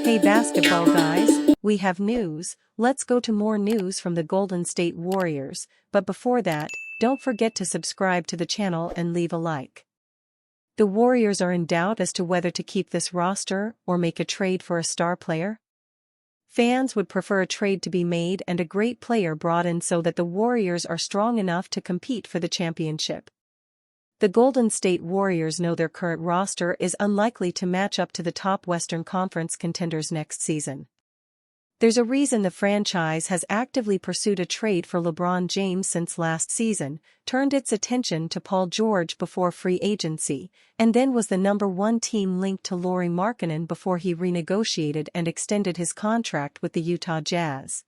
Hey basketball guys, we have news. Let's go to more news from the Golden State Warriors, but before that, don't forget to subscribe to the channel and leave a like. The Warriors are in doubt as to whether to keep this roster or make a trade for a star player. Fans would prefer a trade to be made and a great player brought in so that the Warriors are strong enough to compete for the championship. The Golden State Warriors know their current roster is unlikely to match up to the top Western Conference contenders next season. There's a reason the franchise has actively pursued a trade for LeBron James since last season, turned its attention to Paul George before free agency, and then was the #1 team linked to Lauri Markkanen before he renegotiated and extended his contract with the Utah Jazz.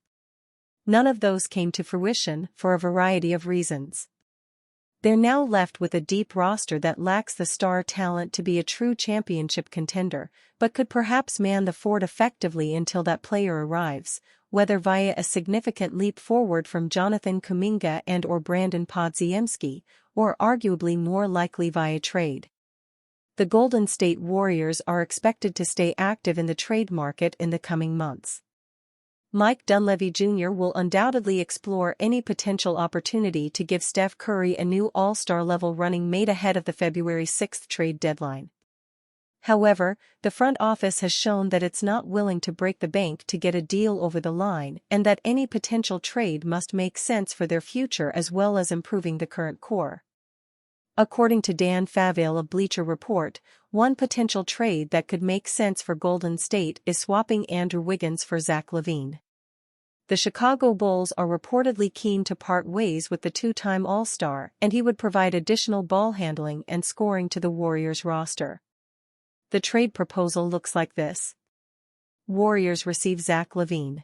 None of those came to fruition for a variety of reasons. They're now left with a deep roster that lacks the star talent to be a true championship contender, but could perhaps man the fort effectively until that player arrives, whether via a significant leap forward from Jonathan Kuminga and/or Brandon Podziemski, or arguably more likely via trade. The Golden State Warriors are expected to stay active in the trade market in the coming months. Mike Dunleavy Jr. will undoubtedly explore any potential opportunity to give Steph Curry a new All-Star level running mate ahead of the February 6 trade deadline. However, the front office has shown that it's not willing to break the bank to get a deal over the line and that any potential trade must make sense for their future as well as improving the current core. According to Dan Favale of Bleacher Report, one potential trade that could make sense for Golden State is swapping Andrew Wiggins for Zach LaVine. The Chicago Bulls are reportedly keen to part ways with the two-time All-Star, and he would provide additional ball handling and scoring to the Warriors roster. The trade proposal looks like this. Warriors receive Zach LaVine.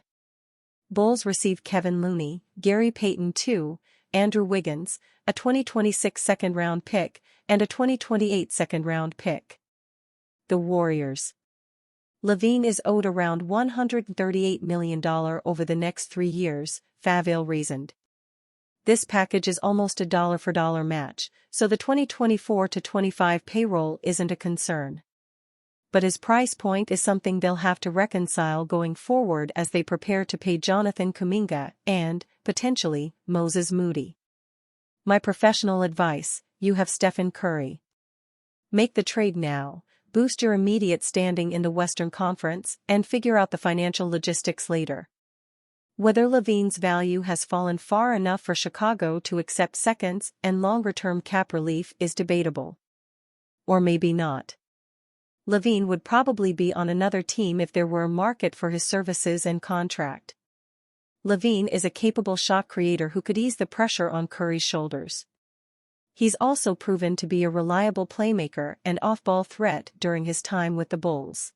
Bulls receive Kevin Looney, Gary Payton II, Andrew Wiggins, a 2026 second-round pick, and a 2028 second-round pick. The Warriors. LaVine is owed around $138 million over the next 3 years, Favale reasoned. This package is almost a dollar-for-dollar match, so the 2024-25 payroll isn't a concern. But his price point is something they'll have to reconcile going forward as they prepare to pay Jonathan Kuminga and, potentially, Moses Moody. My professional advice: you have Stephen Curry. Make the trade now, boost your immediate standing in the Western Conference, and figure out the financial logistics later. Whether LaVine's value has fallen far enough for Chicago to accept seconds and longer-term cap relief is debatable. Or maybe not. LaVine would probably be on another team if there were a market for his services and contract. LaVine is a capable shot creator who could ease the pressure on Curry's shoulders. He's also proven to be a reliable playmaker and off-ball threat during his time with the Bulls.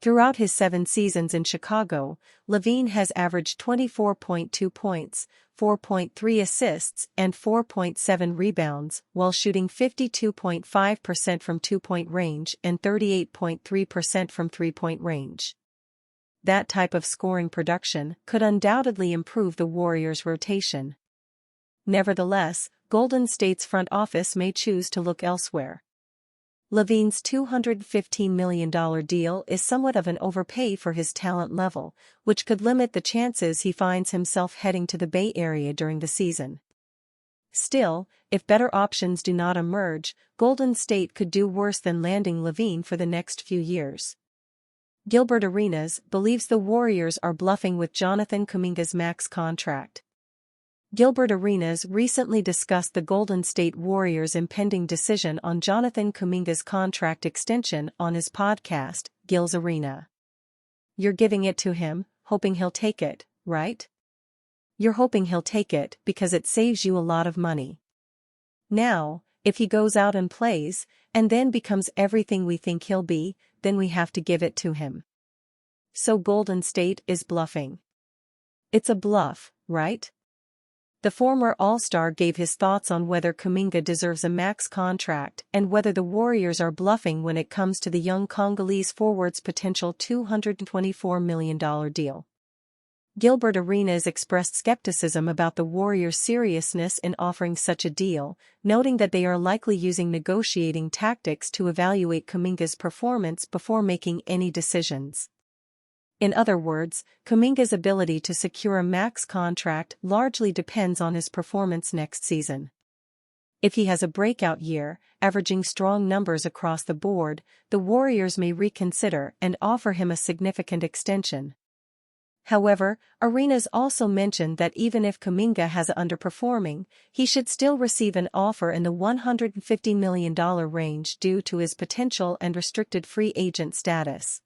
Throughout his 7 seasons in Chicago, LaVine has averaged 24.2 points, 4.3 assists and 4.7 rebounds while shooting 52.5% from two-point range and 38.3% from three-point range. That type of scoring production could undoubtedly improve the Warriors' rotation. Nevertheless, Golden State's front office may choose to look elsewhere. LaVine's $215 million deal is somewhat of an overpay for his talent level, which could limit the chances he finds himself heading to the Bay Area during the season. Still, if better options do not emerge, Golden State could do worse than landing LaVine for the next few years. Gilbert Arenas believes the Warriors are bluffing with Jonathan Kuminga's max contract. Gilbert Arenas recently discussed the Golden State Warriors' impending decision on Jonathan Kuminga's contract extension on his podcast, Gil's Arena. You're giving it to him, hoping he'll take it, right? You're hoping he'll take it because it saves you a lot of money. Now, if he goes out and plays, and then becomes everything we think he'll be, then we have to give it to him. So Golden State is bluffing. It's a bluff, right? The former All-Star gave his thoughts on whether Kuminga deserves a max contract and whether the Warriors are bluffing when it comes to the young Congolese forward's potential $224 million deal. Gilbert Arenas expressed skepticism about the Warriors' seriousness in offering such a deal, noting that they are likely using negotiating tactics to evaluate Kuminga's performance before making any decisions. In other words, Kuminga's ability to secure a max contract largely depends on his performance next season. If he has a breakout year, averaging strong numbers across the board, the Warriors may reconsider and offer him a significant extension. However, Arenas also mentioned that even if Kuminga has underperforming, he should still receive an offer in the $150 million range due to his potential and restricted free agent status.